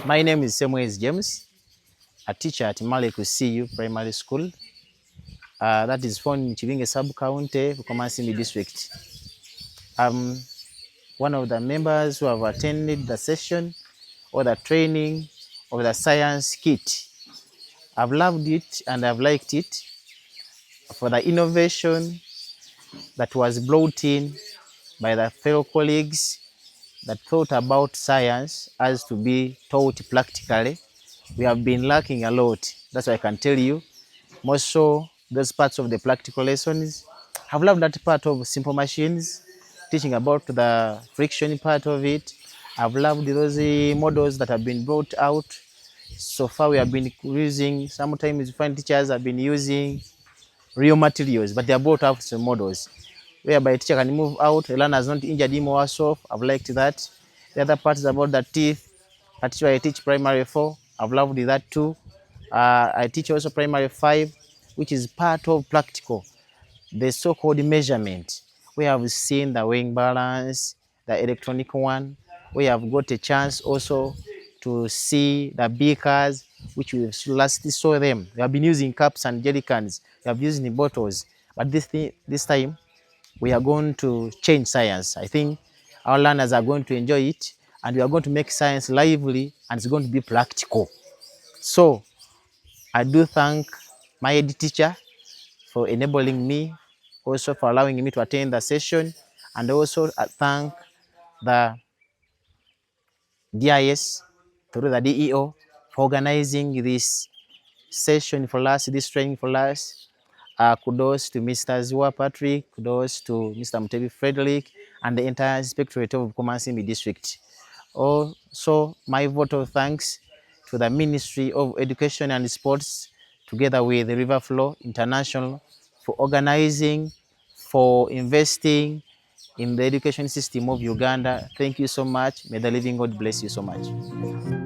My name is Samuel James, a teacher at Maleku CU Primary School. That is found in Chibinge Sub-County, Bukomansimbi District. I'm one of the members who have attended the session or the training of the science kit. I've loved it and I've liked it for the innovation that was brought in by the fellow colleagues that thought about science as to be taught practically. We have been lacking a lot. That's why I can tell you. Most so, those parts of the practical lessons. I've loved that part of simple machines, teaching about the friction part of it. I've loved those models that have been brought out. So far, we have been using, sometimes you find teachers have been using real materials, but they are brought out some models whereby a teacher can move out, the learner has not injured him or herself. I've liked that. The other part is about the teeth. That's why I teach primary 4. I've loved that too. I teach also primary 5, which is part of practical, the so-called measurement. We have seen the weighing balance, the electronic one. We have got a chance also to see the beakers, which we lastly saw them. We have been using cups and jerry cans. We have used in bottles. But this time, we are going to change science. I think our learners are going to enjoy it, and we are going to make science lively, and it's going to be practical. So I do thank my head teacher for enabling me, also for allowing me to attend the session, and also I thank the DIS through the DEO for organizing this session for us, this training for us. Kudos to Mr. Zua Patrick, kudos to Mr. Mutebi Frederick, and the entire inspectorate of Bukomansimbi District. Also, my vote of thanks to the Ministry of Education and Sports, together with the Riverflow International, for organizing, for investing in the education system of Uganda. Thank you so much. May the living God bless you so much.